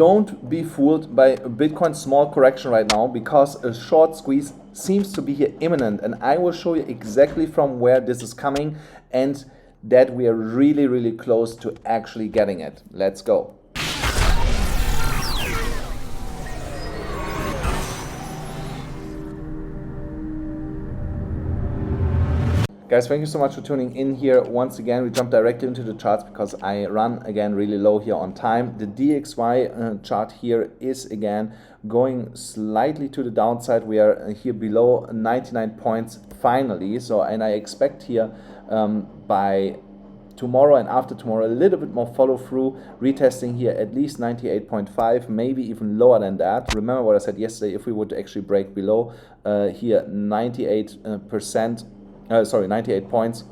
don't be fooled by Bitcoin's small correction right now, because a short squeeze seems to be here imminent, and I will show you exactly from where this is coming and that we are really, really close to actually getting it. Let's go. Guys, thank you so much for tuning in here. Once again, we jump directly into the charts because I run again really low here on time. The DXY chart here is again going slightly to the downside. We are here below 99 points finally. So, and I expect here by tomorrow and after tomorrow a little bit more follow through, retesting here at least 98.5, maybe even lower than that. Remember what I said yesterday, if we would actually break below here 98%, 98 points,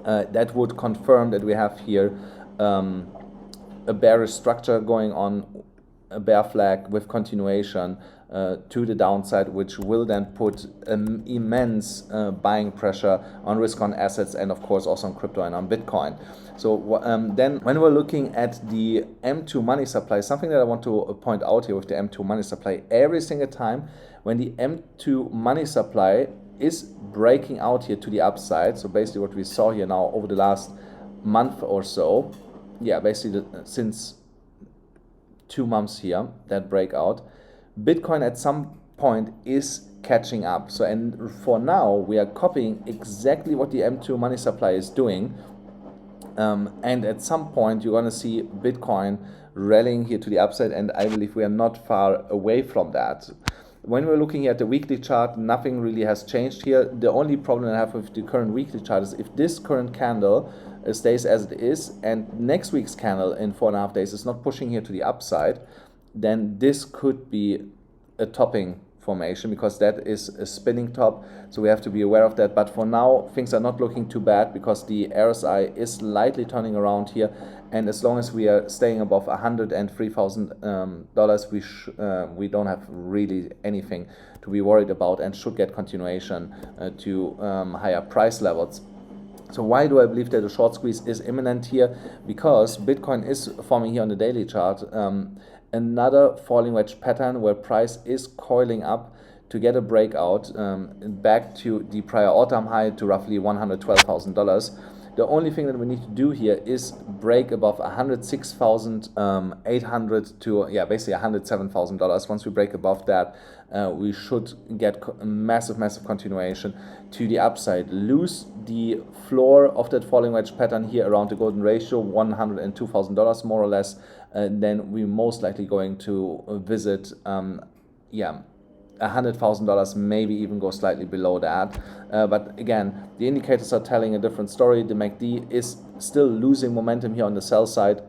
that would confirm that we have here a bearish structure going on, a bear flag with continuation to the downside, which will then put immense buying pressure on risk on assets and of course also on crypto and on Bitcoin. So then when we're looking at the M2 money supply, something that I want to point out here with the M2 money supply, every single time when the M2 money supply is breaking out here to the upside, so basically what we saw here now over the last month or so, yeah, basically since 2 months here, that breakout, Bitcoin at some point is catching up. So, and for now we are copying exactly what the M2 money supply is doing, and at some point you're going to see Bitcoin rallying here to the upside, and I believe we are not far away from that. When we're looking at the weekly chart, nothing really has changed here. The only problem I have with the current weekly chart is if this current candle stays as it is and next week's candle in 4.5 days is not pushing here to the upside, then this could be a topping formation, because that is a spinning top, so we have to be aware of that. But for now things are not looking too bad because the RSI is slightly turning around here, and as long as we are staying above $103,000, we don't have really anything to be worried about and should get continuation to higher price levels. So why do I believe that a short squeeze is imminent here? Because Bitcoin is forming here on the daily chart another falling wedge pattern where price is coiling up to get a breakout back to the prior autumn high to roughly $112,000. The only thing that we need to do here is break above 106,800 to basically $107,000. Once we break above that, we should get massive continuation to the upside. Lose the floor of that falling wedge pattern here around the golden ratio, $102,000 more or less, then we're most likely going to visit $100,000, maybe even go slightly below that. But again, the indicators are telling a different story. The MACD is still losing momentum here on the sell side,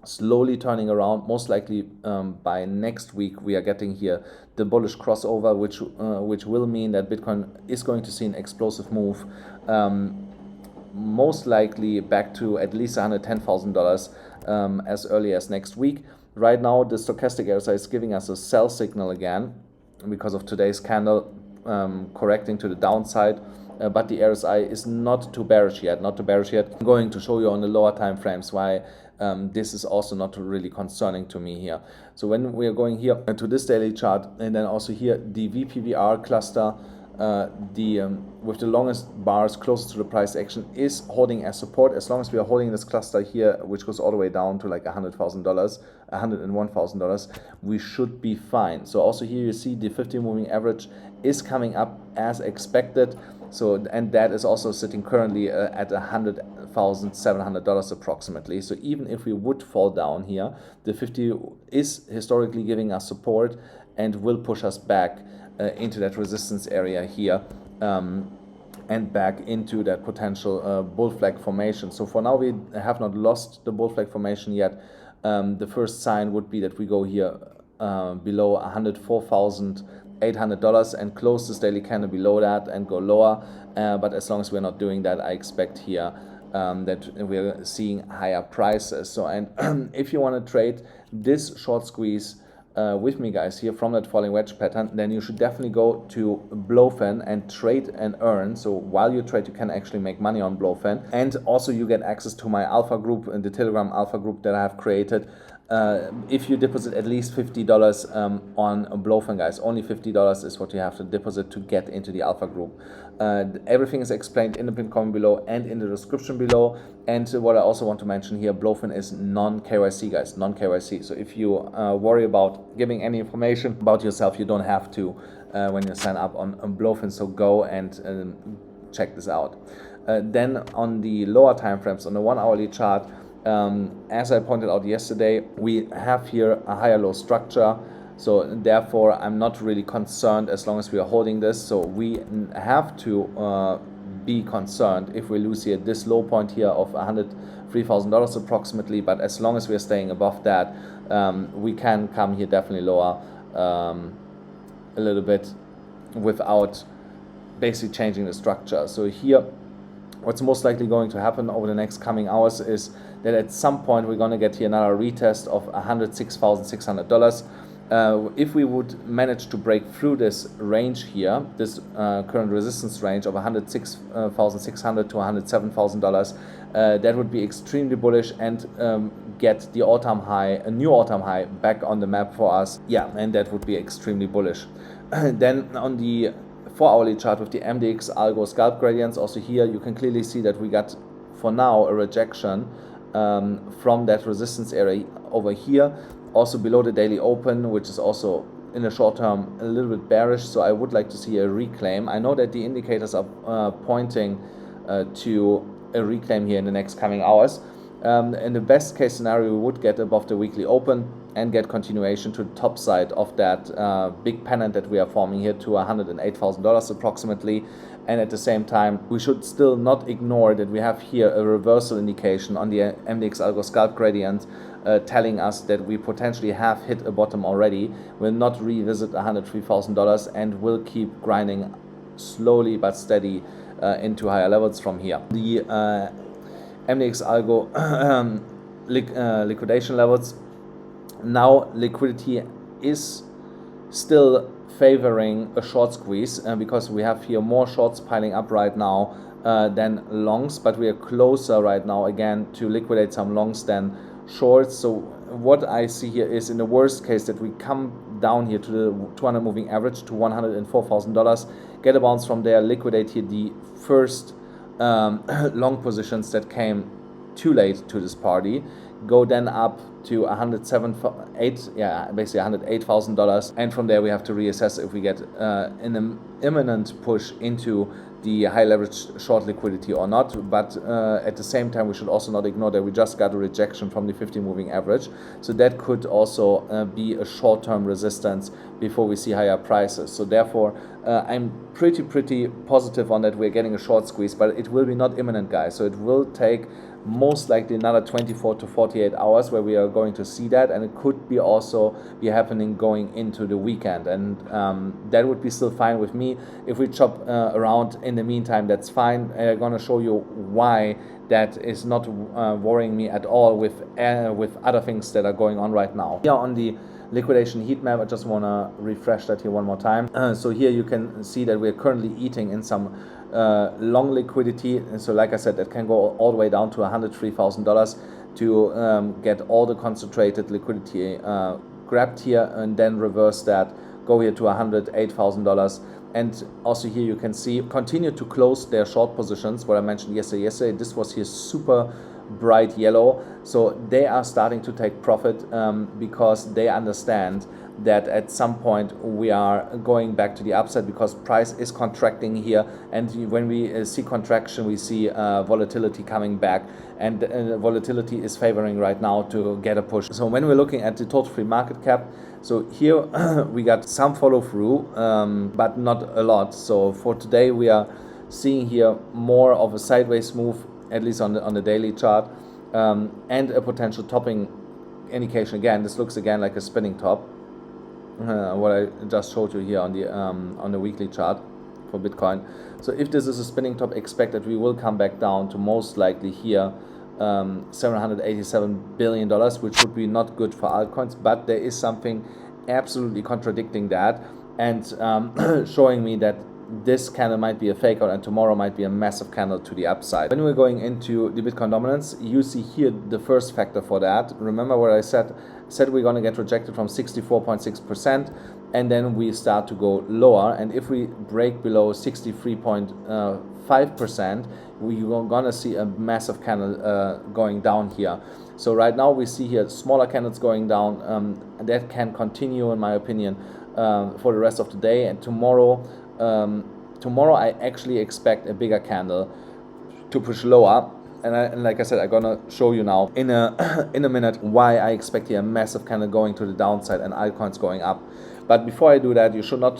slowly turning around. Most likely by next week we are getting here the bullish crossover, which will mean that Bitcoin is going to see an explosive move, most likely back to at least $110,000 as early as next week. Right now the stochastic RSI is giving us a sell signal again because of today's candle correcting to the downside, but the RSI is not too bearish yet. I'm going to show you on the lower time frames why this is also not really concerning to me here. So when we are going here to this daily chart, and then also here the VPVR cluster, with the longest bars closest to the price action, is holding as support. As long as we are holding this cluster here, which goes all the way down to like $101,000, we should be fine. So also here you see the 50 moving average is coming up as expected. So, and that is also sitting currently at $100,700 approximately. So even if we would fall down here, the 50 is historically giving us support and will push us back into that resistance area here, and back into that potential bull flag formation. So for now we have not lost the bull flag formation yet. The first sign would be that we go here below $104,800 and close this daily candle below that and go lower. But as long as we're not doing that, I expect here that we're seeing higher prices. So, and if you want to trade this short squeeze with me, guys, here from that falling wedge pattern, then you should definitely go to Blowfin and trade and earn. So while you trade, you can actually make money on Blowfin, and also you get access to my alpha group and the Telegram alpha group that I have created, if you deposit at least $50 on Blowfin, guys. Only $50 is what you have to deposit to get into the alpha group. Everything is explained in the pinned comment below and in the description below. And what I also want to mention here, Blowfin is non-KYC, guys, non-KYC. So if you worry about giving any information about yourself, you don't have to when you sign up on Blowfin. So go and check this out. Then on the lower time frames, on the 1 hourly chart, as I pointed out yesterday, we have here a higher low structure. So therefore, I'm not really concerned as long as we are holding this. So we have to be concerned if we lose here this low point here of $103,000 approximately. But as long as we are staying above that, we can come here definitely lower a little bit without basically changing the structure. So here, what's most likely going to happen over the next coming hours is that at some point we're going to get here another retest of $106,600. If we would manage to break through this range here, this current resistance range of $106,600 to $107,000, that would be extremely bullish and get the all-time high, a new all-time high, back on the map for us. Yeah, and that would be extremely bullish. Then on the 4 hourly chart with the MDX algo scalp gradients, also here you can clearly see that we got for now a rejection from that resistance area over here, also below the daily open, which is also in the short term a little bit bearish. So I would like to see a reclaim. I know that the indicators are pointing to a reclaim here in the next coming hours. In the best case scenario, we would get above the weekly open and get continuation to the top side of that big pennant that we are forming here to $108,000 approximately. And at the same time, we should still not ignore that we have here a reversal indication on the MDX algo scalp gradient telling us that we potentially have hit a bottom already, will not revisit $103,000 and will keep grinding slowly but steady into higher levels from here. The MDX algo liquidation levels, now liquidity is still favoring a short squeeze because we have here more shorts piling up right now than longs, but we are closer right now again to liquidate some longs than shorts. So what I see here is, in the worst case, that we come down here to the 200 moving average to $104,000, get a bounce from there, liquidate here the first long positions that came too late to this party, go then up to $108,000, and from there we have to reassess if we get an imminent push into the high leverage short liquidity or not. But at the same time, we should also not ignore that we just got a rejection from the 50 moving average, so that could also be a short-term resistance before we see higher prices. So therefore I'm pretty positive on that we're getting a short squeeze, but it will be not imminent, guys. So it will take most likely another 24 to 48 hours where we are going to see that, and it could be also be happening going into the weekend, and that would be still fine with me. If we chop around in the meantime, that's fine. I'm gonna show you why that is not worrying me at all with other things that are going on right now. Here on the liquidation heat map, I just want to refresh that here one more time. So here you can see that we're currently eating in some long liquidity, and so like I said, that can go all the way down to $103,000 to get all the concentrated liquidity grabbed here, and then reverse that, go here to $108,000. And also here you can see continue to close their short positions, what I mentioned yesterday. This was here super bright yellow, so they are starting to take profit because they understand that at some point we are going back to the upside because price is contracting here, and when we see contraction, we see volatility coming back, and volatility is favoring right now to get a push. So when we're looking at the total free market cap, so here we got some follow through, but not a lot. So for today we are seeing here more of a sideways move, at least on the daily chart, and a potential topping indication. Again, this looks again like a spinning top, what I just showed you here on the weekly chart for Bitcoin. So if this is a spinning top, expect that we will come back down to most likely here $787 billion, which would be not good for altcoins, but there is something absolutely contradicting that and showing me that this candle might be a fake out and tomorrow might be a massive candle to the upside. When we're going into the Bitcoin dominance, you see here the first factor for that. Remember what I said, said we're going to get rejected from 64.6%, and then we start to go lower. And if we break below 63.5%, we're going to see a massive candle going down here. So right now we see here smaller candles going down. That can continue, in my opinion, for the rest of the day. And tomorrow I actually expect a bigger candle to push lower. And like I said, I'm gonna show you now in a in a minute why I expect here a massive candle going to the downside and altcoins going up. But before I do that, you should not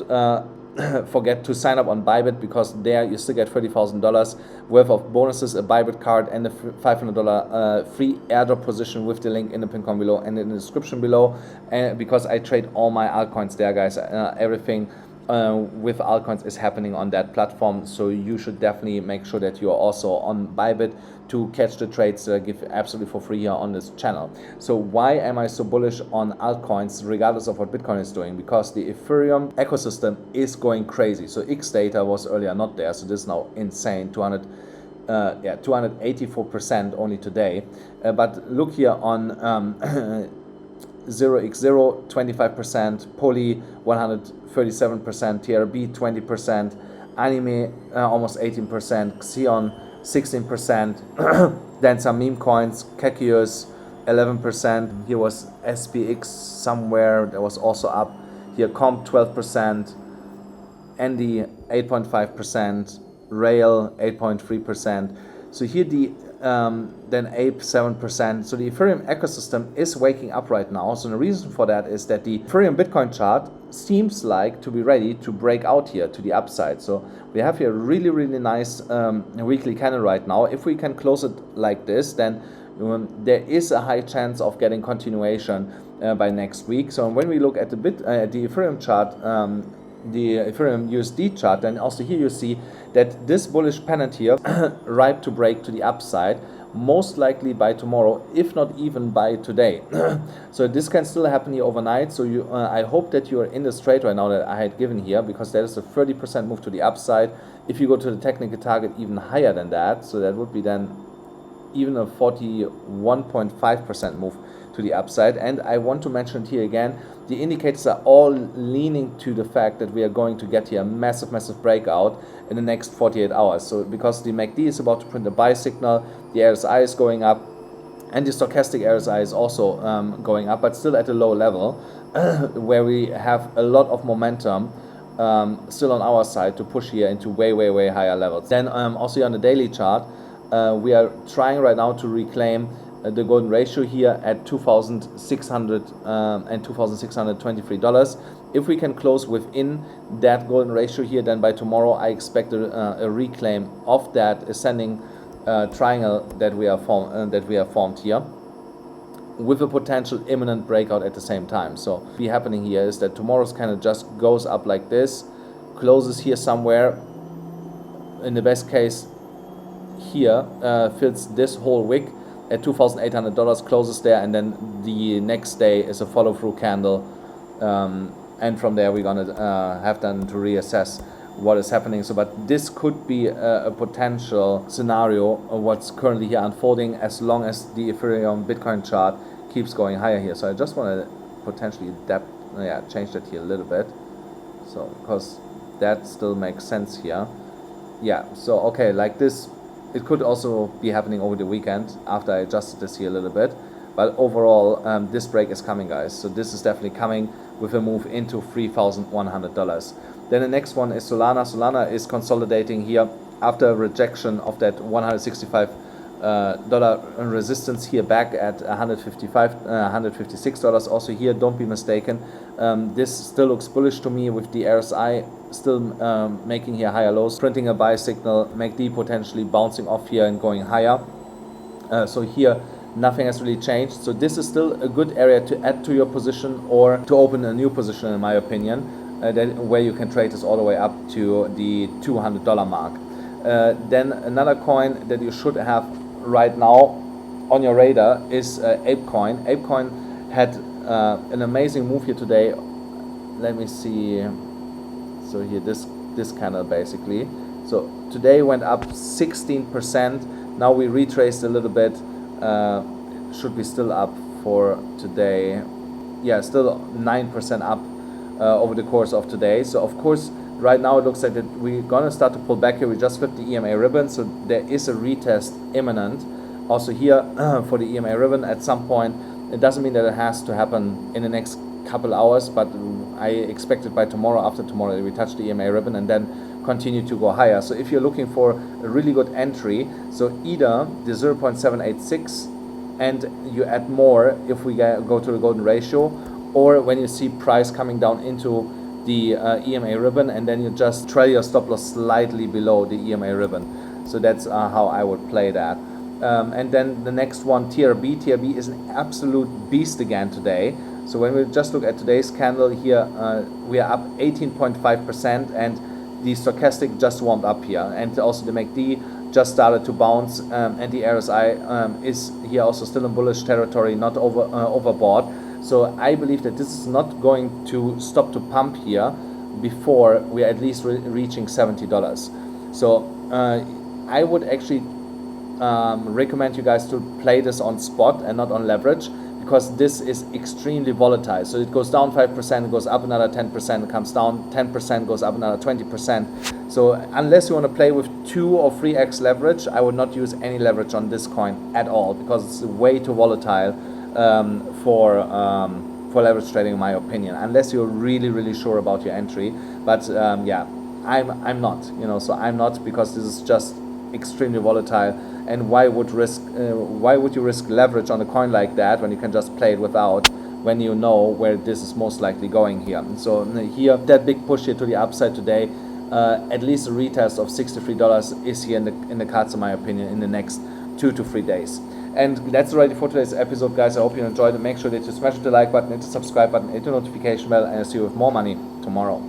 forget to sign up on Bybit, because there you still get $30,000 worth of bonuses, a Bybit card, and a $500 free airdrop position with the link in the pin comment below and in the description below. And because I trade all my altcoins there, guys, everything with altcoins is happening on that platform, so you should definitely make sure that you are also on Bybit to catch the trades that I give absolutely for free here on this channel. So why am I so bullish on altcoins regardless of what Bitcoin is doing? Because the Ethereum ecosystem is going crazy. So X data was earlier not there, so this is now insane, 284% only today. But look here on 0x0 25%, Poly 137%, TRB 20%, Anime almost 18%, Xeon 16%, then some meme coins, Kekius 11%, here was SPX somewhere that was also up, here Comp 12%, Andy 8.5%, Rail 8.3%. So here the then APE 7%. So the Ethereum ecosystem is waking up right now. So the reason for that is that the Ethereum Bitcoin chart seems like to be ready to break out here to the upside. So we have here a really, really nice weekly candle right now. If we can close it like this, then there is a high chance of getting continuation by next week. So when we look at the Ethereum chart, the Ethereum USD chart, then also here you see that this bullish pennant here ripe to break to the upside, most likely by tomorrow, if not even by today. So this can still happen here overnight. So I hope that you are in this trade right now that I had given here, because there is a 30% move to the upside. If you go to the technical target, even higher than that, so that would be then even a 41.5% move to the upside. And I want to mention it here again, the indicators are all leaning to the fact that we are going to get here a massive breakout in the next 48 hours. So because the MACD is about to print a buy signal, the RSI is going up, and the stochastic RSI is also going up, but still at a low level, where we have a lot of momentum still on our side to push here into way higher levels. Then also here on the daily chart, we are trying right now to reclaim the golden ratio here at $2,600 and $2,623. If we can close within that golden ratio here, then by tomorrow I expect a reclaim of that ascending triangle that we have formed here, with a potential imminent breakout at the same time. So what be happening here is that tomorrow's kind of just goes up like this, closes here somewhere, in the best case here, fills this whole wick at $2,800, closes there, and then the next day is a follow-through candle, and from there we're gonna have then to reassess what is happening. So but this could be a potential scenario of what's currently here unfolding, as long as the Ethereum Bitcoin chart keeps going higher here. So I just want to potentially change that here a little bit, so because that still makes sense here. Yeah, so okay, like this. It could also be happening over the weekend after I adjusted this here a little bit. But overall, this break is coming, guys. So this is definitely coming with a move into $3,100. Then the next one is Solana. Solana is consolidating here after a rejection of that $165 resistance here back at $156. Also here, don't be mistaken. This still looks bullish to me, with the RSI still making here higher lows, printing a buy signal, MACD potentially bouncing off here and going higher. So here nothing has really changed. So this is still a good area to add to your position or to open a new position, in my opinion, where you can trade this all the way up to the $200 mark. Then another coin that you should have right now on your radar is ApeCoin. ApeCoin had an amazing move here today. Let me see. So here this candle basically. So today went up 16%. Now we retraced a little bit. Should be still up for today. yeah, still 9% up over the course of today. So of course, right now it looks like that we're gonna start to pull back here. We just flipped the EMA ribbon, so there is a retest imminent. Also here for the EMA ribbon at some point. It doesn't mean that it has to happen in the next couple hours, but I expect it by tomorrow, after tomorrow, we touch the EMA ribbon and then continue to go higher. So if you're looking for a really good entry, so either the 0.786 and you add more if we go to the golden ratio, or when you see price coming down into the EMA ribbon and then you just trail your stop loss slightly below the EMA ribbon. So that's how I would play that. And then the next one, TRB. TRB is an absolute beast again today. So when we just look at today's candle here, we are up 18.5%, and the stochastic just warmed up here, and also the MACD just started to bounce, and the RSI is here also still in bullish territory, not overbought. So I believe that this is not going to stop to pump here before we are at least reaching $70. So I would actually recommend you guys to play this on spot and not on leverage, because this is extremely volatile. So it goes down 5%, goes up another 10%, comes down 10%, goes up another 20%. So unless you want to play with 2 or 3x leverage, I would not use any leverage on this coin at all, because it's way too volatile for leverage trading, in my opinion, unless you're really sure about your entry. But yeah, I'm not, so I'm not, because this is just extremely volatile. And why would you risk leverage on a coin like that when you can just play it without, when you know where this is most likely going here? So here, that big push here to the upside today, at least a retest of $63 is here in the cards, in my opinion, in the next 2 to 3 days. And that's already for today's episode, guys. I hope you enjoyed it. Make sure that you smash the like button, hit the subscribe button, hit the notification bell, and I'll see you with more money tomorrow.